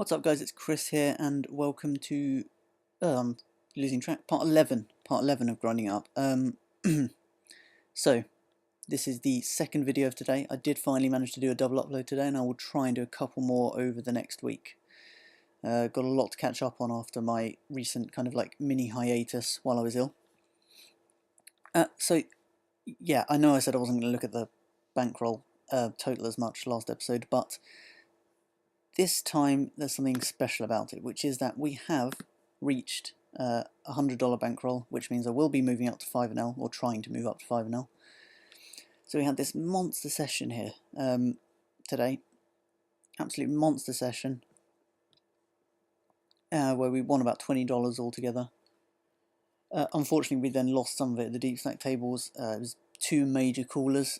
What's up, guys? It's Chris here, and welcome to losing track, part 11 of Grinding Up. So this is the second video of today. I did finally manage to do a double upload today, and I will try and do a couple more over the next week. Got a lot to catch up on after my recent kind of like mini hiatus while I was ill. So yeah, I know I said I wasn't going to look at the bankroll total as much last episode, but this time there's something special about it, which is that we have reached a $100 bankroll, which means I will be moving up to 5NL, or trying to move up to 5NL. So we had this monster session here today, absolute monster session, where we won about $20 altogether. Unfortunately, we then lost some of it at the deep stack tables. It was two major callers.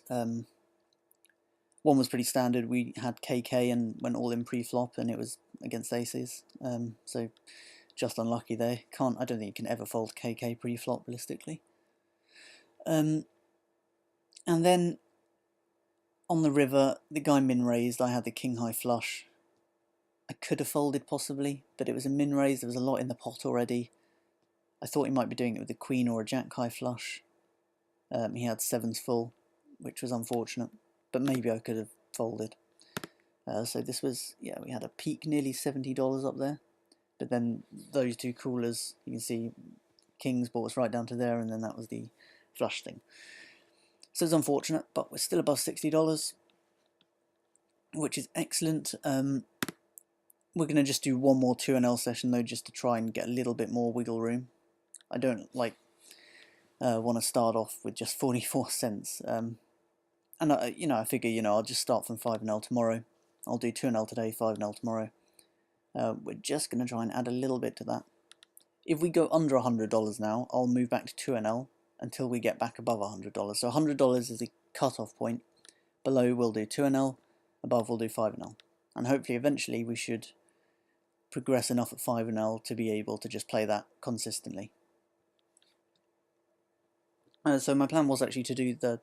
One was pretty standard. We had KK and went all in pre-flop, and it was against aces. So just unlucky there. I don't think you can ever fold KK pre-flop realistically. And then on the river, the guy min-raised. I had the king-high flush. I could have folded possibly, but it was a min-raise. There was a lot in the pot already. I thought he might be doing it with a queen or a jack-high flush. He had sevens full, which was unfortunate, but maybe I could have folded. So this was, yeah, we had a peak nearly $70 up there. But then those two callers, you can see kings brought us right down to there, and then that was the flush thing. So it's unfortunate, but we're still above $60, which is excellent. We're going to just do one more 2NL session though, just to try and get a little bit more wiggle room. I don't want to start off with just 44 cents. And I figure, I'll just start from 5NL tomorrow. I'll do 2NL today, 5NL tomorrow. We're just going to try and add a little bit to that. If we go under $100 now, I'll move back to 2NL until we get back above $100. So $100 is the cut-off point. Below we'll do 2NL, above we'll do 5NL. And hopefully eventually we should progress enough at 5NL to be able to just play that consistently. So my plan was actually to do the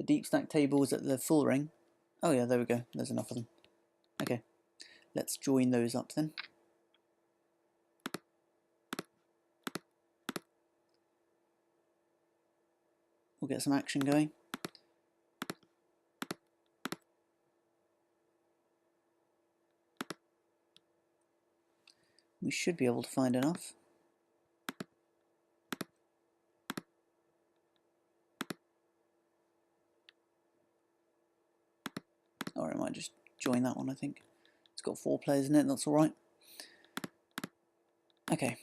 deep stack tables at the full ring. Oh yeah, there we go, there's enough of them. Okay, let's join those up then. We'll get some action going. We should be able to find enough. Or I might just join that one, I think. It's got 4 players in it, that's alright. Okay.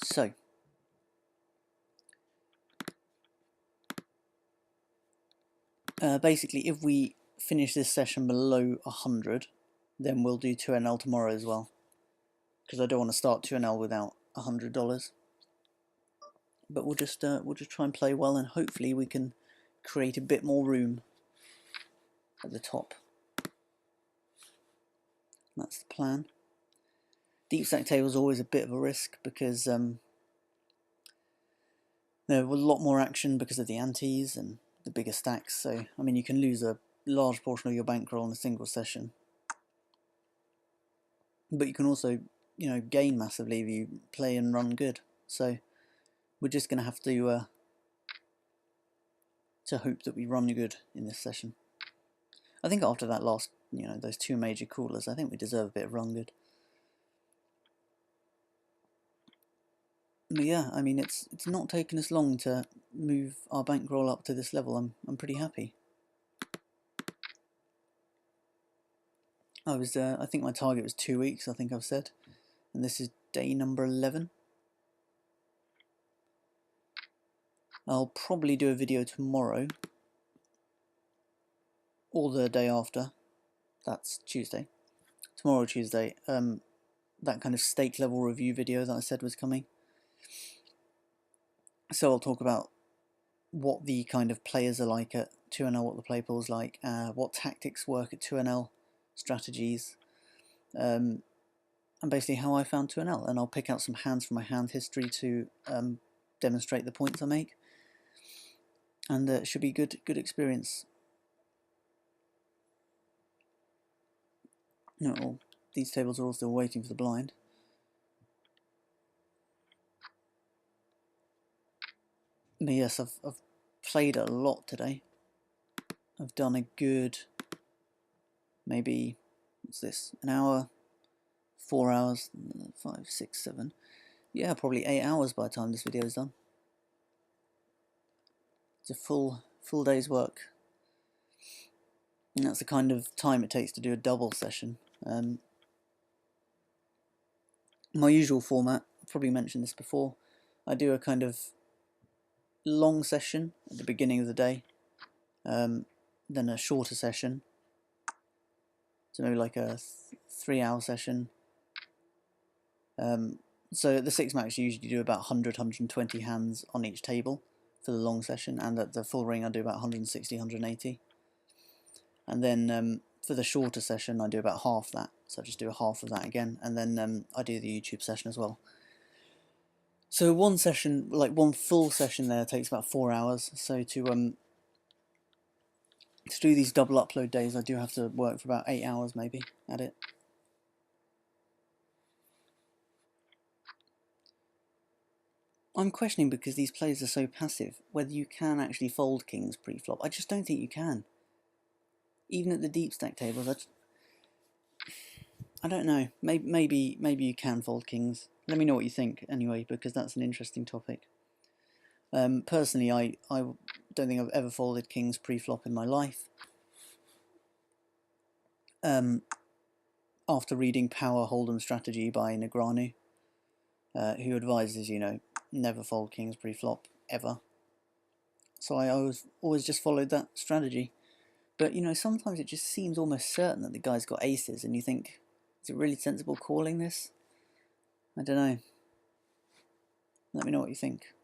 So. Basically, if we finish this session below 100, then we'll do 2NL tomorrow as well. Because I don't want to start 2NL without $100. But we'll just try and play well, and hopefully we can create a bit more room at the top. That's the plan. Deep stack table is always a bit of a risk because there was a lot more action because of the antes and the bigger stacks. So I mean, you can lose a large portion of your bankroll in a single session, but you can also, gain massively if you play and run good. So we're just going to have to hope that we run good in this session. I think after that last, those 2 major callers, I think we deserve a bit of run good. But yeah, I mean, it's not taken us long to move our bankroll up to this level. I'm pretty happy. I think my target was 2 weeks, I think I've said, and this is day number 11. I'll probably do a video tomorrow, or the day after. That's Tuesday. Tomorrow, Tuesday. That kind of stake level review video that I said was coming. So I'll talk about what the kind of players are like at 2NL, what the play pool's like, what tactics work at 2NL, strategies, and basically how I found 2NL. And I'll pick out some hands from my hand history to demonstrate the points I make. And it should be good experience. No, these tables are all still waiting for the blind. But yes, I've played a lot today. I've done a good, maybe, what's this, an hour, 4 hours, 5, 6, 7, yeah, probably 8 hours by the time this video is done. It's a full day's work. And that's the kind of time it takes to do a double session. My usual format, I've probably mentioned this before, I do a kind of long session at the beginning of the day, then a shorter session, so maybe like a 3-hour session. So at the 6 max you usually do about 100, 120 hands on each table for the long session, and at the full ring I do about 160, 180. And then for the shorter session I do about half that, so I just do a half of that again, and then I do the YouTube session as well. So one session, like one full session there, takes about 4 hours. So to do these double upload days I do have to work for about 8 hours maybe at it. I'm questioning, because these players are so passive, whether you can actually fold kings pre-flop. I just don't think you can. Even at the deep stack tables, I don't know. Maybe you can fold kings. Let me know what you think anyway, because that's an interesting topic. Personally, I don't think I've ever folded kings pre-flop in my life. After reading Power Hold'em Strategy by Negreanu, who advises, you know, never fold kings pre-flop, ever. So I always just followed that strategy. But, you know, sometimes it just seems almost certain that the guy's got aces, and you think, is it really sensible calling this? I don't know. Let me know what you think.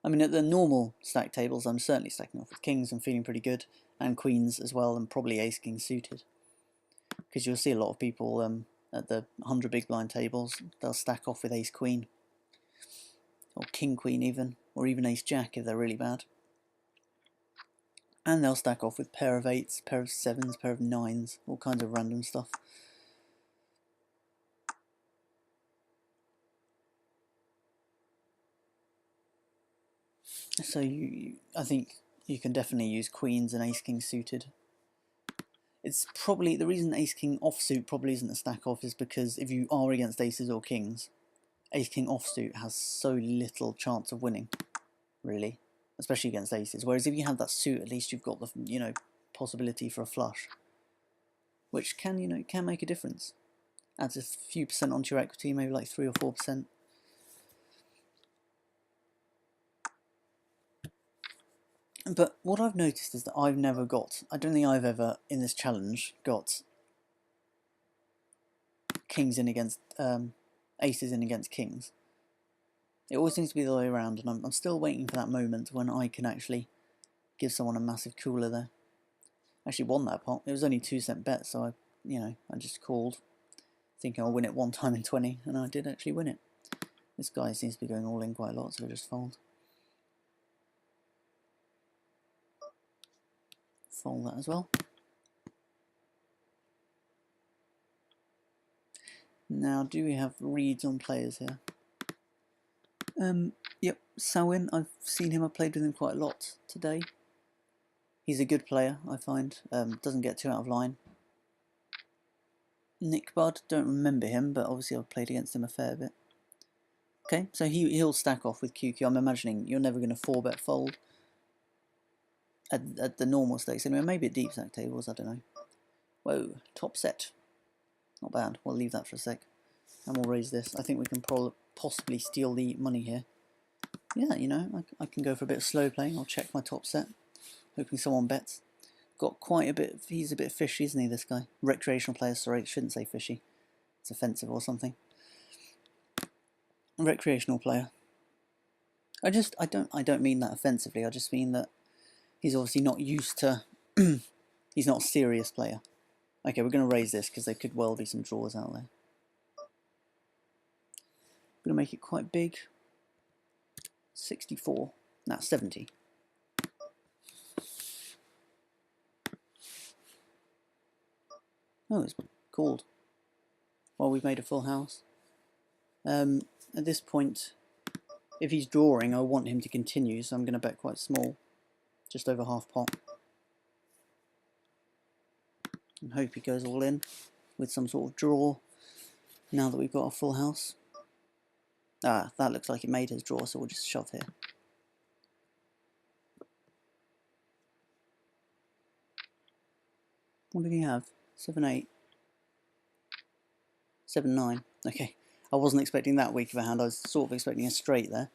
I mean, at the normal stack tables, I'm certainly stacking off with kings and feeling pretty good, and queens as well, and probably ace-king suited. Because you'll see a lot of people at the 100 big blind tables, they'll stack off with ace-queen, or king-queen even, or even ace-jack if they're really bad. And they'll stack off with pair of 8s, pair of 7s, pair of 9s, all kinds of random stuff. So I think you can definitely use queens and ace-king suited. It's probably, the reason ace-king offsuit probably isn't a stack off is because if you are against aces or kings, ace-king offsuit has so little chance of winning, really, especially against aces. Whereas if you have that suit, at least you've got the, you know, possibility for a flush, which can, you know, can make a difference. Adds a few percent onto your equity, maybe like 3 or 4%. But what I've noticed is that I've never got, I don't think I've ever, in this challenge, got kings in against, aces in against kings. It always seems to be the other way around, and I'm still waiting for that moment when I can actually give someone a massive cooler there. I actually won that pot. It was only 2-cent bet, so I just called, thinking I'll win it one time in 20, and I did actually win it. This guy seems to be going all in quite a lot, so I just fold. Fold that as well. Now, do we have reads on players here? Yep, Sawin, I've seen him, I've played with him quite a lot today. He's a good player, I find, doesn't get too out of line. Nick Budd, don't remember him, but obviously I've played against him a fair bit. Okay, so he'll stack off with QQ. I'm imagining you're never going to 4-bet fold at the normal stakes anyway, maybe at deep stack tables, I don't know. Whoa, top set. Not bad, we'll leave that for a sec. And we'll raise this. I think we can possibly steal the money here. Yeah, you know, I can go for a bit of slow playing. I'll check my top set, hoping someone bets. Got quite a bit, he's a bit fishy, isn't he, this guy? Recreational player, sorry, shouldn't say fishy. It's offensive or something. Recreational player. I don't mean that offensively, I just mean that he's obviously not used to, he's not a serious player. Okay, we're going to raise this because there could well be some draws out there. Going to make it quite big. 64. No, 70. Oh, it's called. Well, we've made a full house. At this point, if he's drawing, I want him to continue, so I'm going to bet quite small, just over half pot. And hope he goes all in with some sort of draw, now that we've got a full house. Ah, that looks like it made his draw, so we'll just shove here. What did he have? 7-8. 7-9. Okay. I wasn't expecting that weak of a hand. I was sort of expecting a straight there.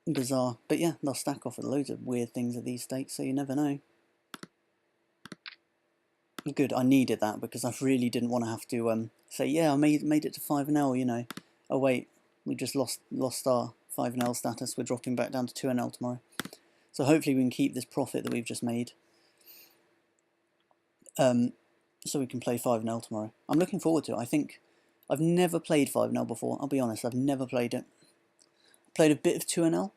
Bizarre. But yeah, they'll stack off with loads of weird things at these stakes, so you never know. Good, I needed that because I really didn't want to have to say, yeah, I made it to 5-0, you know. Oh wait, we just lost our 5-0 status. We're dropping back down to 2-0 tomorrow. So hopefully we can keep this profit that we've just made. So we can play 5-0 tomorrow. I'm looking forward to it. I think I've never played 5-0 before. I'll be honest, I've never played it. I played a bit of 2-0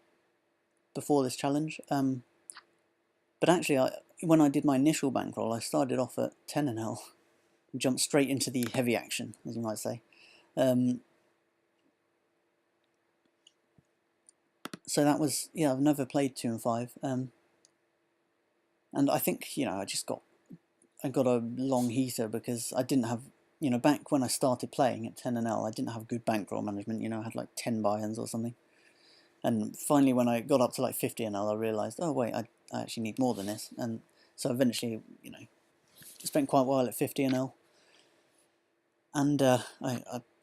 before this challenge. But actually, when I did my initial bankroll, I started off at 10-0 and jumped straight into the heavy action, as you might say. So that was, yeah, I've never played 2 and 5. And I think, you know, I got a long heater because I didn't have, you know, back when I started playing at 10-0, I didn't have good bankroll management, you know, I had like 10 buy-ins or something. And finally, when I got up to like 50-0, I realised, oh wait, I actually need more than this. And so eventually, you know, spent quite a while at 50-0. And I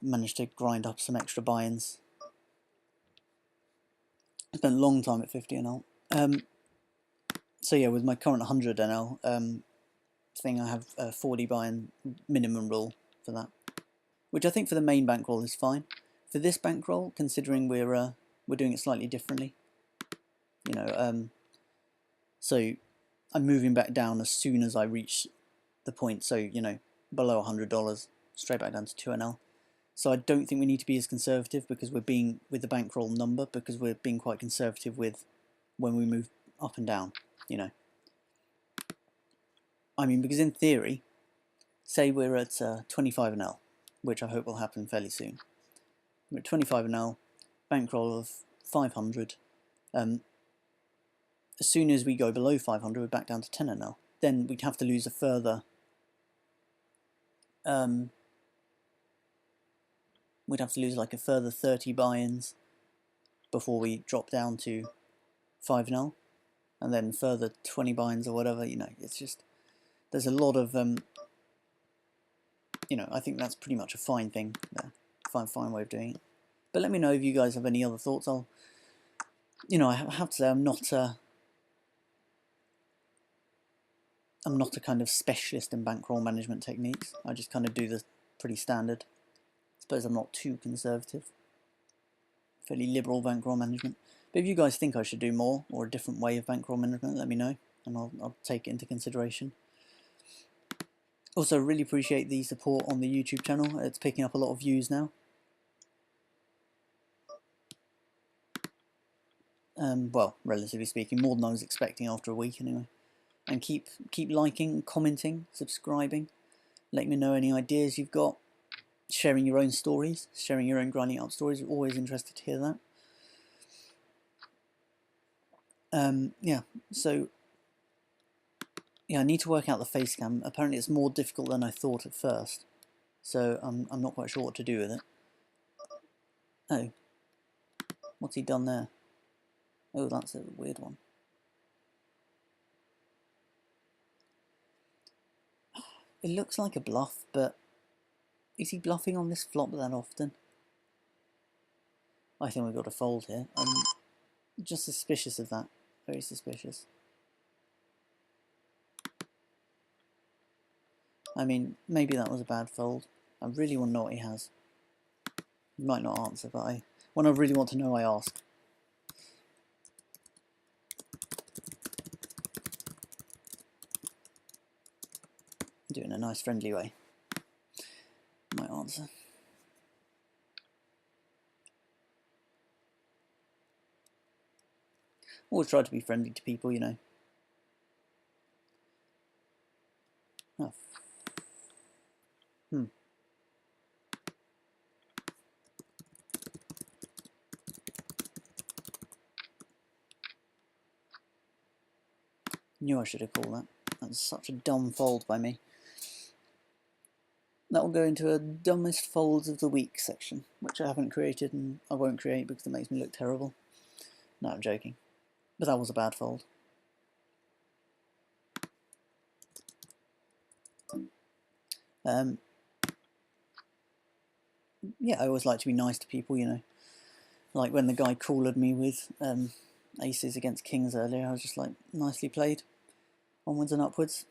managed to grind up some extra buy-ins. I spent a long time at 50-0. So yeah, with my current 100-0 thing, I have a 40 buy-in minimum rule for that, which I think for the main bankroll is fine. For this bankroll, considering we're doing it slightly differently, you know, so I'm moving back down as soon as I reach the point. So you know, below $100, straight back down to 2-0. So I don't think we need to be as conservative because we're being with the bankroll number, because we're being quite conservative with when we move up and down, you know. I mean, because in theory, say we're at 25-0, which I hope will happen fairly soon. We're at 25-0, bankroll of 500. As soon as we go below 500, we're back down to 10-0. Then we'd have to lose a further. We'd have to lose like a further 30 buy-ins before we drop down to 5-0, and then further 20 buy-ins or whatever. You know, it's just, there's a lot of you know, I think that's pretty much a fine thing there, fine way of doing it. But let me know if you guys have any other thoughts. You know, I have to say I'm not a kind of specialist in bankroll management techniques. I just kind of do the pretty standard. I suppose I'm not too conservative. Fairly liberal bankroll management. But if you guys think I should do more, or a different way of bankroll management, let me know, and I'll take it into consideration. Also, really appreciate the support on the YouTube channel. It's picking up a lot of views now. Well, relatively speaking, more than I was expecting after a week anyway. And keep liking, commenting, subscribing. Let me know any ideas you've got. Sharing your own stories, sharing your own grinding up stories. We're always interested to hear that. Yeah, so yeah, I need to work out the face cam. Apparently it's more difficult than I thought at first. So I'm not quite sure what to do with it. Oh. What's he done there? Oh, that's a weird one. It looks like a bluff, but is he bluffing on this flop that often? I think we've got to fold here. I'm just suspicious of that. Very suspicious. I mean, maybe that was a bad fold. I really want to know what he has. He might not answer, but when I really want to know, I ask. Do it in a nice, friendly way. Might answer. Always try to be friendly to people, you know. Oh. Knew I should have called that. That was such a dumb fold by me. That will go into a dumbest folds of the week section, which I haven't created and I won't create because it makes me look terrible. No, I'm joking. But that was a bad fold. Yeah, I always like to be nice to people, you know. Like when the guy collared me with aces against kings earlier, I was just like, nicely played. Onwards and upwards.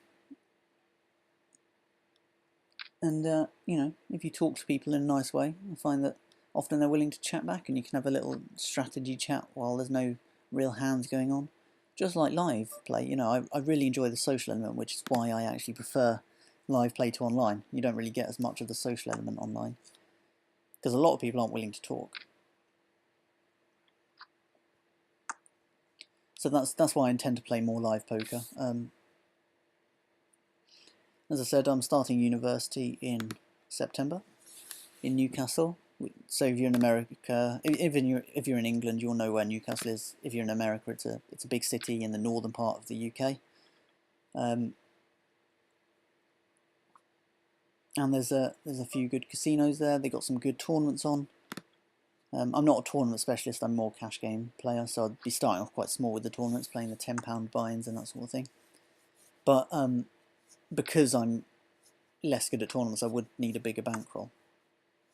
And, you know, if you talk to people in a nice way, I find that often they're willing to chat back and you can have a little strategy chat while there's no real hands going on. Just like live play, you know, I really enjoy the social element, which is why I actually prefer live play to online. You don't really get as much of the social element online, because a lot of people aren't willing to talk. So that's why I intend to play more live poker. As I said, I'm starting university in September in Newcastle. So if you're in America, if you're in England, you'll know where Newcastle is. If you're in America, it's a big city in the northern part of the UK. And there's a few good casinos there. They got some good tournaments on. I'm not a tournament specialist. I'm more cash game player, so I'd be starting off quite small with the tournaments, playing the £10 buy-ins and that sort of thing. But because I'm less good at tournaments, I would need a bigger bankroll.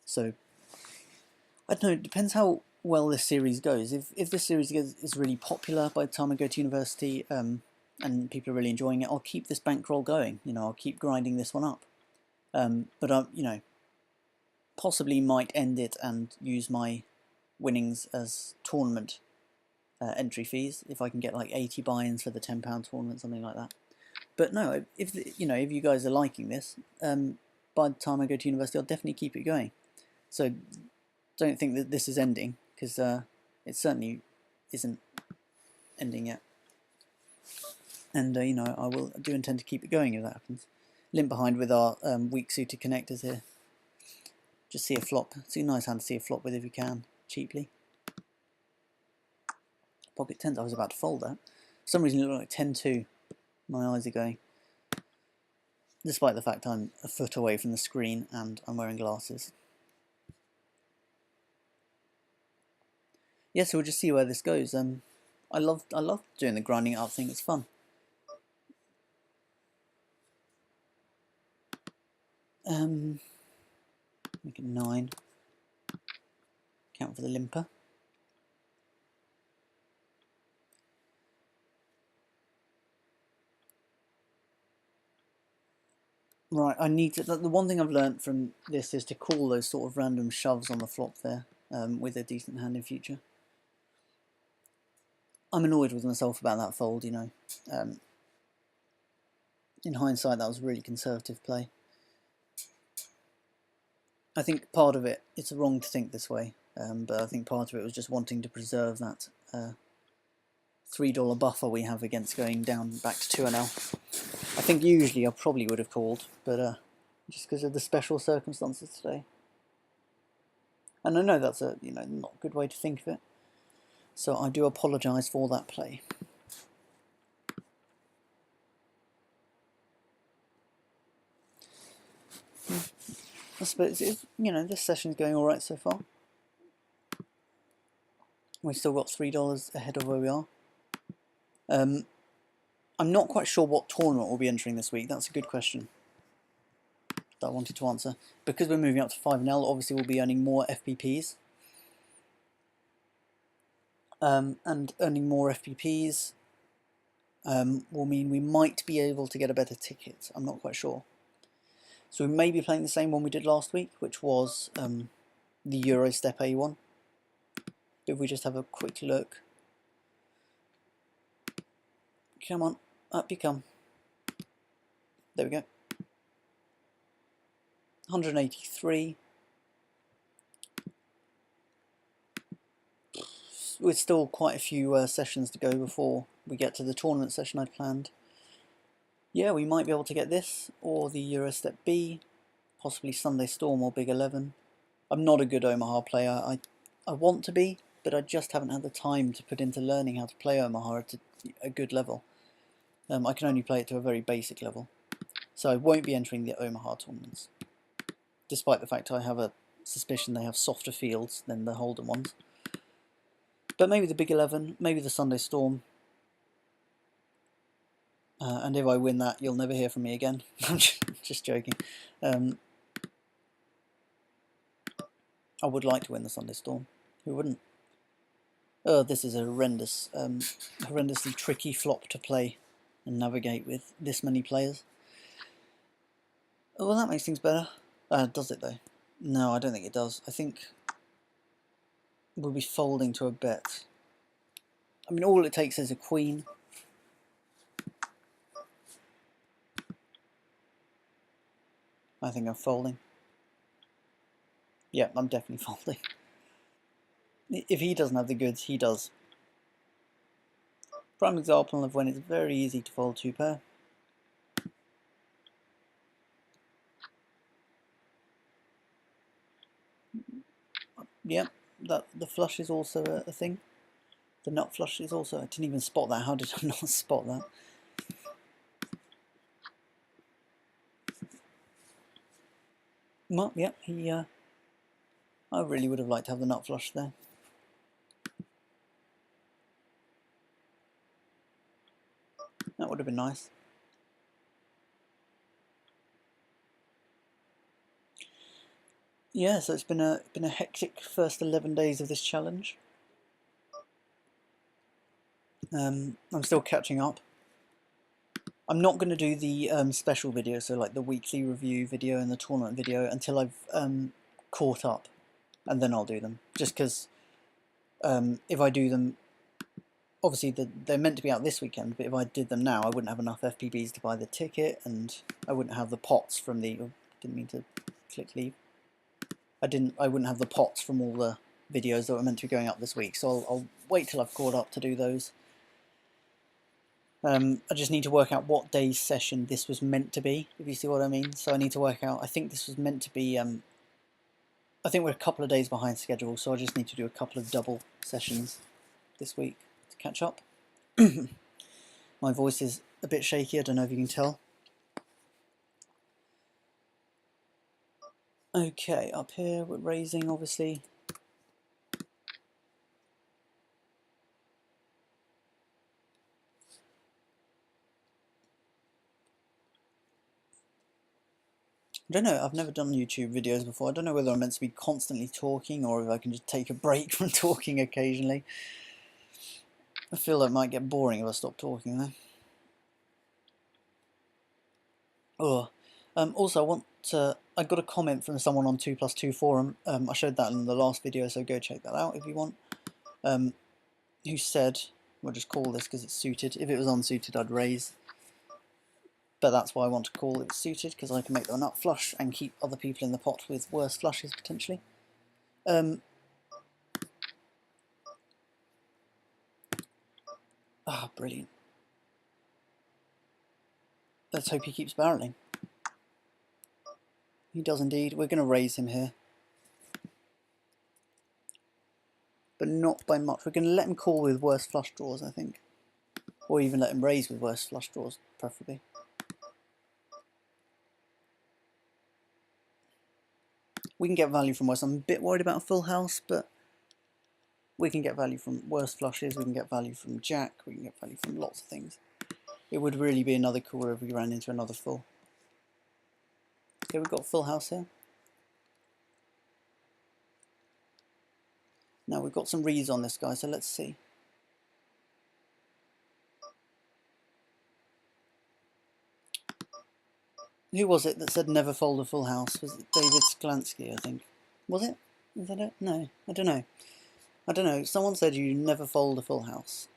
So I don't know. It depends how well this series goes. If this series is really popular by the time I go to university, and people are really enjoying it, I'll keep this bankroll going. You know, I'll keep grinding this one up. But I, you know, possibly might end it and use my winnings as tournament entry fees if I can get like 80 buy-ins for the £10 tournament, something like that. But no, if you guys are liking this, by the time I go to university, I'll definitely keep it going. So don't think that this is ending, because it certainly isn't ending yet. And you know, I do intend to keep it going if that happens. Limp behind with our weak suited connectors here. Just see a flop. It's a nice hand to see a flop with if you can, cheaply. Pocket tens. I was about to fold that. For some reason it looked like 10-2. My eyes are going. Despite the fact I'm a foot away from the screen and I'm wearing glasses. Yeah, so we'll just see where this goes. I love doing the grinding up thing. It's fun. Make it 9. Count for the limper. Right, I need to. The one thing I've learnt from this is to call those sort of random shoves on the flop there, with a decent hand in future. I'm annoyed with myself about that fold, you know. In hindsight, that was a really conservative play. I think part of it, it's wrong to think this way, but I think part of it was just wanting to preserve that $3 buffer we have against going down back to 2NL. I think usually I probably would have called, but just because of the special circumstances today. And I know that's a not a good way to think of it, so I do apologise for that play. I suppose this session's going all right so far. We've still got $3 ahead of where we are. I'm not quite sure what tournament we'll be entering this week. That's a good question that I wanted to answer. Because we're moving up to 5NL, obviously we'll be earning more FPPs. And earning more FPPs will mean we might be able to get a better ticket. I'm not quite sure. So we may be playing the same one we did last week, which was the Eurostep A1. If we just have a quick look. Come on, up you come. There we go. 183. With still quite a few sessions to go before we get to the tournament session I'd planned. Yeah, we might be able to get this, or the Eurostep B. possibly Sunday Storm or Big 11. I'm not a good Omaha player. I want to be, but I just haven't had the time to put into learning how to play Omaha at a good level. I can only play it to a very basic level. So I won't be entering the Omaha tournaments, despite the fact I have a suspicion they have softer fields than the Holden ones. But maybe the Big 11, maybe the Sunday Storm. And if I win that, you'll never hear from me again. I'm just joking. I would like to win the Sunday Storm. Who wouldn't? Oh, this is a horrendous, horrendously tricky flop to play and navigate with this many players. Oh, well, that makes things better. Does it, though? No, I don't think it does. I think we'll be folding to a bet. I mean, all it takes is a queen. I think I'm folding. Yeah, I'm definitely folding. If he doesn't have the goods, he does. Prime example of when it's very easy to fold two pair. Yeah, that the flush is also a thing. The nut flush is also. I didn't even spot that. How did I not spot that? Well, yeah, he. I really would have liked to have the nut flush there. That would have been nice. Yeah, so it's been a hectic first 11 days of this challenge. I'm still catching up. I'm not going to do the special video, so like the weekly review video and the tournament video, until I've caught up, and then I'll do them. Just because if I do them, obviously they're meant to be out this weekend, but if I did them now, I wouldn't have enough FPBs to buy the ticket, and I wouldn't have the pots from the. Oh, didn't mean to click leave. I wouldn't have the pots from all the videos that were meant to be going up this week, so I'll wait till I've caught up to do those. I just need to work out what day's session this was meant to be, if you see what I mean. So I need to work out, I think this was meant to be, I think we're a couple of days behind schedule, so I just need to do a couple of double sessions this week to catch up. My voice is a bit shaky, I don't know if you can tell. Okay, up here we're raising, obviously. I don't know, I've never done YouTube videos before. I don't know whether I'm meant to be constantly talking or if I can just take a break from talking occasionally. I feel that it might get boring if I stop talking though. Oh, also I got a comment from someone on 2+2 forum. I showed that in the last video, so go check that out if you want. Who said, we'll just call this because it's suited. If it was unsuited, I'd raise. But that's why I want to call it suited, because I can make the nut flush and keep other people in the pot with worse flushes potentially. Brilliant. Let's hope he keeps barreling. He does indeed. We're going to raise him here. But not by much. We're going to let him call with worse flush draws, I think. Or even let him raise with worse flush draws, preferably. We can get value from worse. I'm a bit worried about a full house, but we can get value from worse flushes, we can get value from jack, we can get value from lots of things. It would really be another cooler if we ran into another full. Okay, we've got a full house here. Now we've got some reads on this guy, so let's see. Who was it that said never fold a full house? Was it David Sklansky, I think? Was it? Is that it? No, I don't know. I don't know. Someone said you never fold a full house.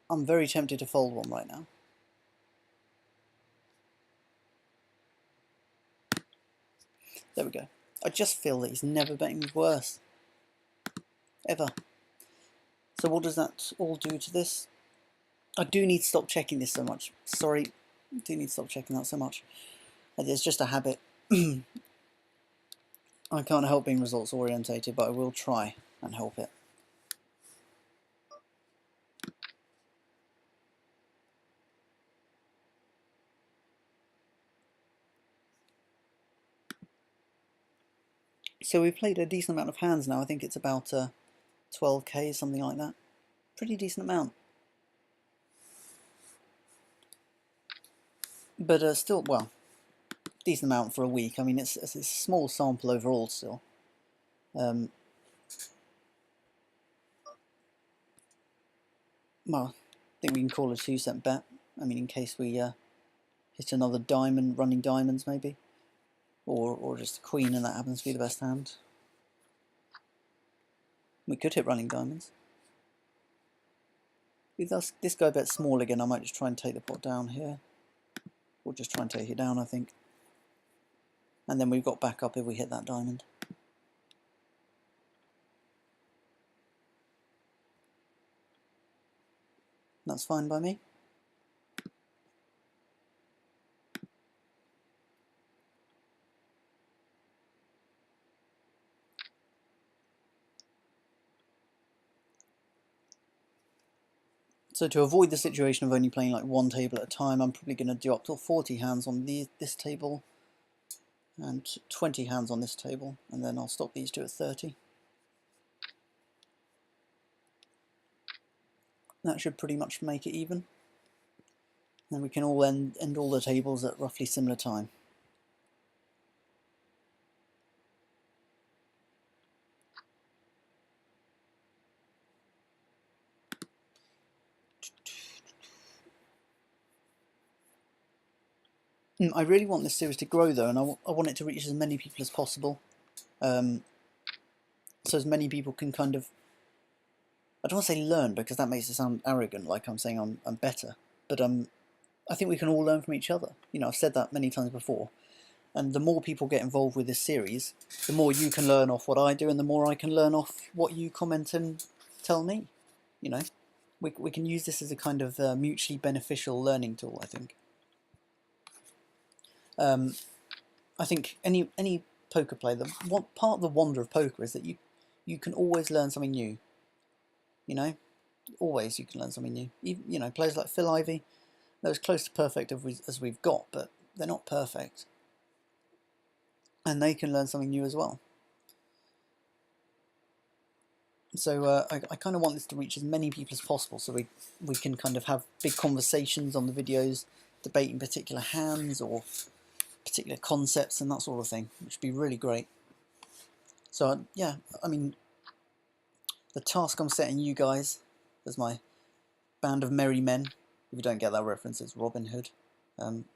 I'm very tempted to fold one right now. There we go. I just feel that he's never betting with worse. Ever. So what does that all do to this? I do need to stop checking this so much. Sorry, I do need to stop checking that so much. It's just a habit. I can't help being results orientated, but I will try and help it. So we've played a decent amount of hands now. I think it's about 12k, something like that. Pretty decent amount. But still, well, decent amount for a week. I mean, it's a small sample overall still. Well, I think we can call a 2-cent bet. I mean, in case we hit another diamond, running diamonds maybe. Or just a queen and that happens to be the best hand. We could hit running diamonds. If this go a bit small again, I might just try and take the pot down here. Or just try and take it down, I think. And then we've got back up if we hit that diamond. That's fine by me. So to avoid the situation of only playing like one table at a time, I'm probably going to do up to 40 hands on this table and 20 hands on this table, and then I'll stop these two at 30. That should pretty much make it even. Then we can all end all the tables at roughly similar time. I really want this series to grow though, and I want it to reach as many people as possible. So as many people can kind of, I don't want to say learn because that makes it sound arrogant, like I'm saying I'm better, but I think we can all learn from each other. You know, I've said that many times before, and the more people get involved with this series, the more you can learn off what I do, and the more I can learn off what you comment and tell me. You know, we can use this as a kind of mutually beneficial learning tool, I think. I think any poker player, part of the wonder of poker is that you can always learn something new. You know, always you can learn something new. Even, you know, players like Phil Ivey, they're as close to perfect as we've got, but they're not perfect, and they can learn something new as well. So I kind of want this to reach as many people as possible, so we can kind of have big conversations on the videos, debating particular hands or particular concepts and that sort of thing, which would be really great. So yeah, I mean, the task I'm setting you guys as my band of merry men, if you don't get that reference, it's Robin Hood.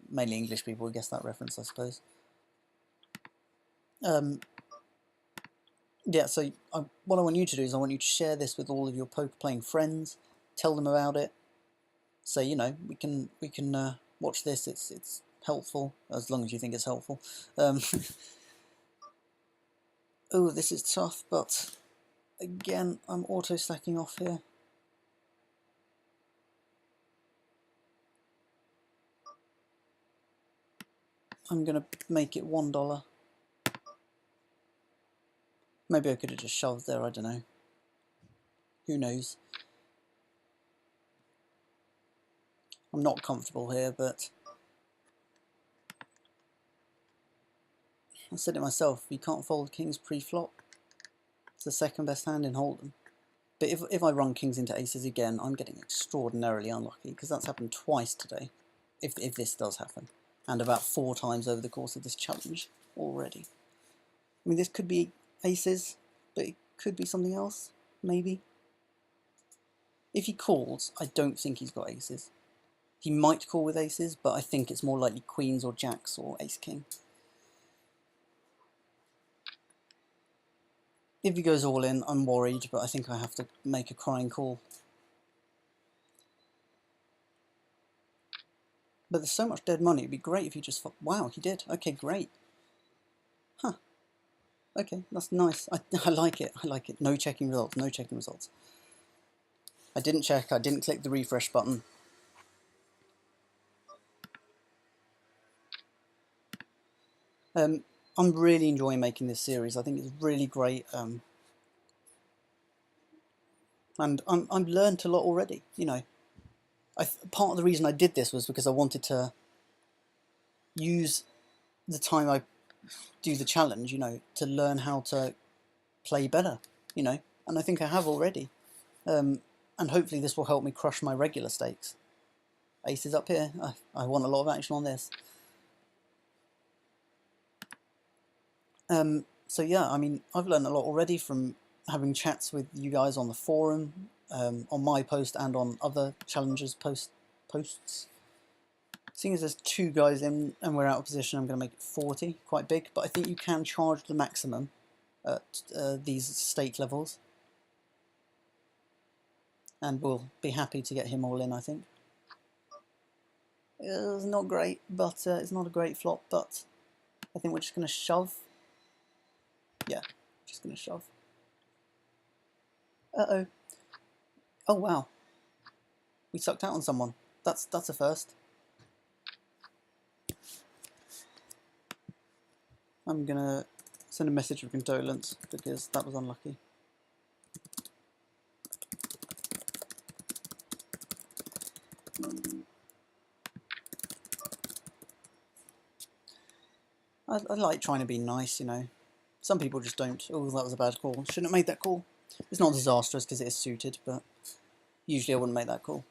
Mainly English people will guess that reference, I suppose. Yeah, so what I want you to do is I want you to share this with all of your poker playing friends, tell them about it, say, you know, we can watch this, it's helpful, as long as you think it's helpful. Oh, this is tough, but again, I'm auto-stacking off here. I'm going to make it $1. Maybe I could have just shoved there, I don't know. Who knows? I'm not comfortable here, but I said it myself, you can't fold kings pre-flop. It's the second best hand in Hold'em. But if I run kings into aces again, I'm getting extraordinarily unlucky, because that's happened twice today, if this does happen, and about 4 times over the course of this challenge already. I mean, this could be aces, but it could be something else, maybe. If he calls, I don't think he's got aces. He might call with aces, but I think it's more likely queens or jacks or ace-king. If he goes all in, I'm worried, but I think I have to make a crying call. But there's so much dead money, it'd be great if he just... Wow, he did. Okay, great. Huh. Okay, that's nice. I like it. I like it. No checking results. No checking results. I didn't check. I didn't click the refresh button. I'm really enjoying making this series. I think it's really great, and I've learned a lot already. You know, part of the reason I did this was because I wanted to use the time I do the challenge, you know, to learn how to play better. You know, and I think I have already. And hopefully this will help me crush my regular stakes. Aces up here. I want a lot of action on this. So yeah, I mean, I've learned a lot already from having chats with you guys on the forum, on my post and on other challengers' posts. Seeing as there's 2 guys in and we're out of position, I'm going to make it 40, quite big, but I think you can charge the maximum at these stake levels. And we'll be happy to get him all in, I think. It's not great, but it's not a great flop, but I think we're just going to shove. Yeah, just going to shove. Uh-oh. Oh, wow. We sucked out on someone. That's a first. I'm going to send a message of condolence because that was unlucky. I like trying to be nice, you know. Some people just don't. Oh, that was a bad call. Shouldn't have made that call. It's not disastrous because it is suited, but usually I wouldn't make that call.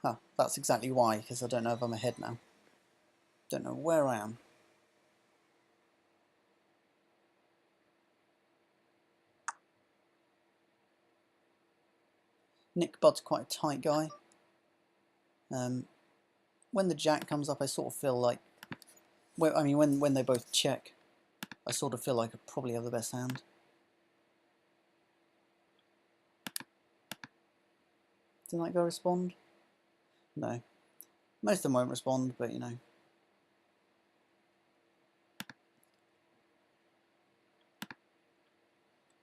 Ah, that's exactly why, because I don't know if I'm ahead now. Don't know where I am. Nick Budd's quite a tight guy. When the jack comes up, I sort of feel like... Well, I mean, when they both check, I sort of feel like I probably have the best hand. Did that guy respond? No. Most of them won't respond, but you know.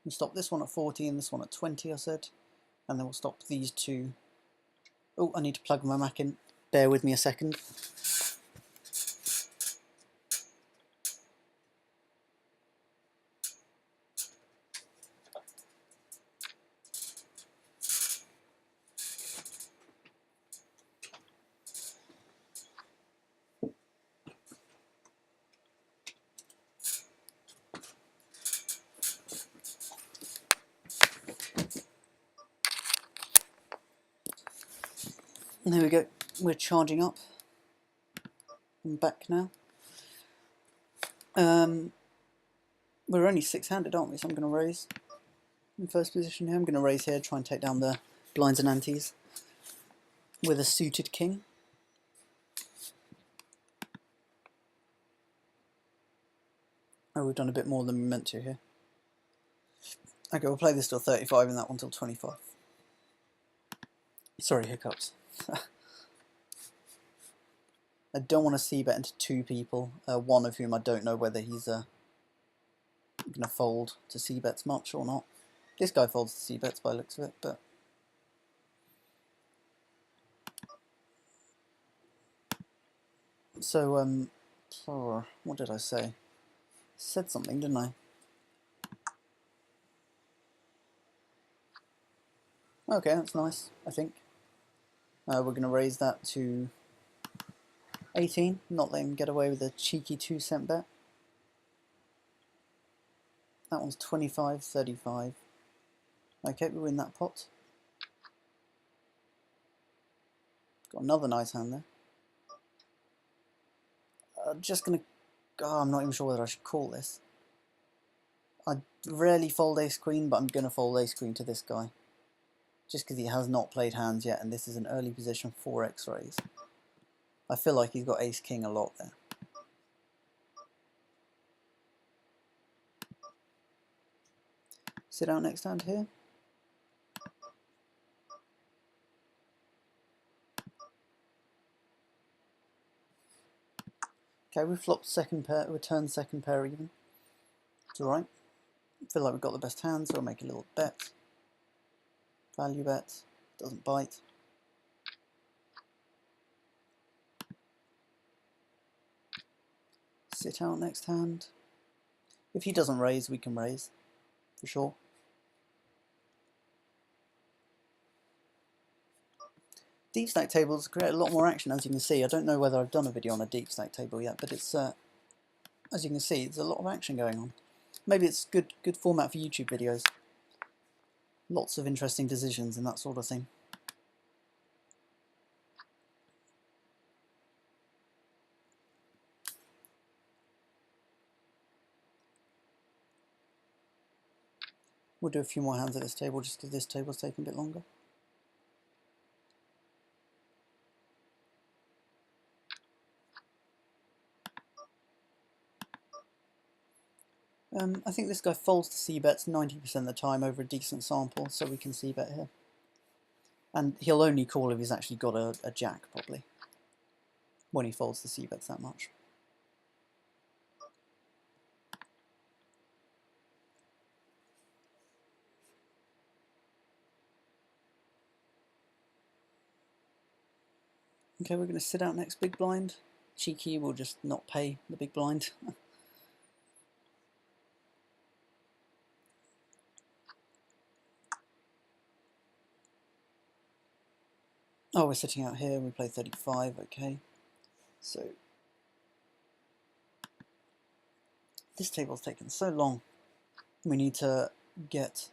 We'll stop this one at 40 and this one at 20, I said. And then we'll stop these 2. Oh, I need to plug my Mac in. Bear with me a second. There we go. We're charging up. I'm back now. We're only 6-handed, aren't we? So I'm going to raise in first position here. I'm going to raise here, try and take down the blinds and antes with a suited king. Oh, we've done a bit more than we meant to here. Okay, we'll play this till 35 and that one till 25. Sorry, hiccups. I don't want to c-bet into 2 people, one of whom I don't know whether he's going to fold to c-bets much or not. This guy folds to c-bets by the looks of it, but... So, what did I say? Said something, didn't I? Okay, that's nice, I think. We're going to raise that to 18, not let him get away with a cheeky 2-cent bet. That one's 25, 35. Okay, we win that pot. Got another nice hand there. Just going to... Oh, I'm not even sure whether I should call this. I rarely fold ace-queen, but I'm going to fold ace-queen to this guy. Just because he has not played hands yet, and this is an early position 4x raise. I feel like he's got ace-king a lot there. Sit out next hand here. Okay, we flopped second pair, we turned second pair even. It's alright. I feel like we've got the best hand, so I'll make a little bet. Value bet. Doesn't bite. sit out next hand. If he doesn't raise, we can raise, for sure. Deep stack tables create a lot more action, as you can see. I don't know whether I've done a video on a deep stack table yet, but it's as you can see, there's a lot of action going on. Maybe it's good format for YouTube videos. Lots of interesting decisions and that sort of thing. We'll do a few more hands at this table just because this table's taking a bit longer. I think this guy folds to c-bets 90% of the time over a decent sample, so we can c-bet here. And he'll only call if he's actually got a jack, probably, when he folds the c-bets that much. Okay, we're going to sit out next big blind. Cheeky will just not pay the big blind. Oh, we're sitting out here, we play 35, okay. So, this table's taken so long. We need to get...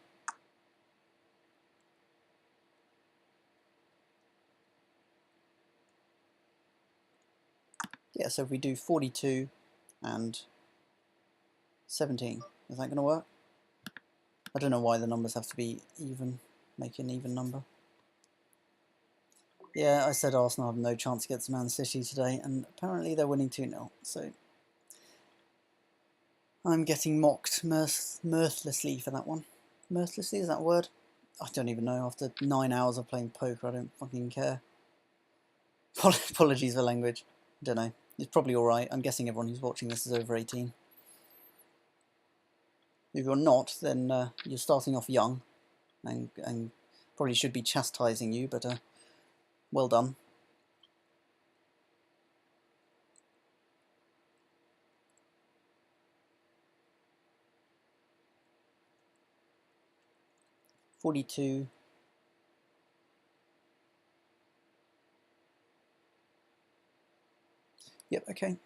Yeah, so if we do 42 and 17, is that going to work? I don't know why the numbers have to be even, make an even number. Yeah, I said Arsenal have no chance against Man City today, and apparently they're winning 2-0, so I'm getting mocked mirthlessly for that one. Mirthlessly, is that a word? I don't even know. After 9 hours of playing poker, I don't fucking care. Apologies for language. I don't know. It's probably alright. I'm guessing everyone who's watching this is over 18. If you're not, then you're starting off young, and probably should be chastising you, but well done. $42. Yep, okay.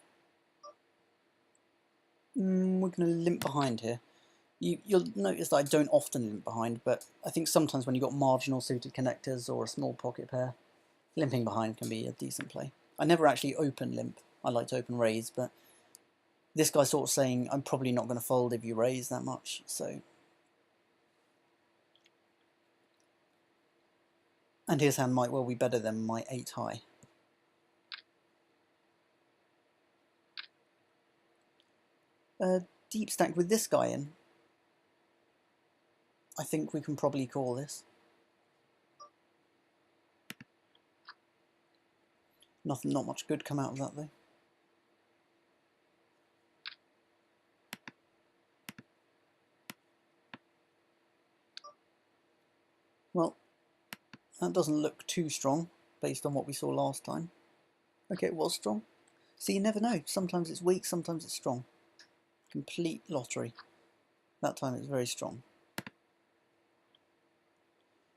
We're going to limp behind here. You'll notice that I don't often limp behind, but I think sometimes when you've got marginal suited connectors or a small pocket pair, limping behind can be a decent play. I never actually open limp. I like to open raise, but this guy's sort of saying I'm probably not going to fold if you raise that much, so... And his hand might well be better than my 8 high. Deep stack with this guy in. I think we can probably call this. Not much good come out of that though. Well, that doesn't look too strong based on what we saw last time. Okay, it was strong. See, you never know. Sometimes it's weak, sometimes it's strong. Complete lottery. That time it's very strong.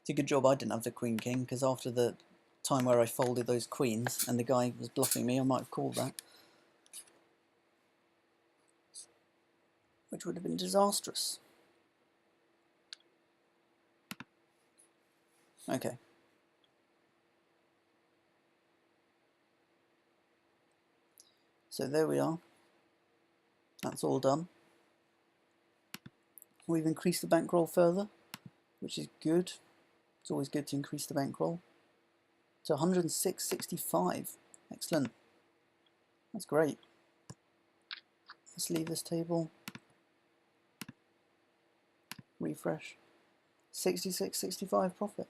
It's a good job I didn't have the Queen King, because after the time where I folded those queens and the guy was bluffing me, I might have called that. Which would have been disastrous. Okay. So there we are. That's all done. We've increased the bankroll further, which is good. It's always good to increase the bankroll to 106.65. Excellent. That's great. Let's leave this table. Refresh. 66.65 profit.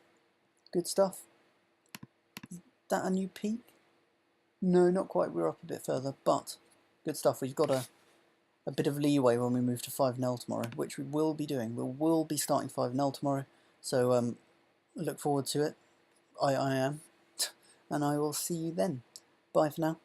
Good stuff. Is that a new peak? No, not quite. We're up a bit further, but good stuff. We've got a bit of leeway when we move to 5-0 tomorrow, which we will be doing. We will be starting 5-0 tomorrow, so look forward to it. I am, and I will see you then. Bye for now.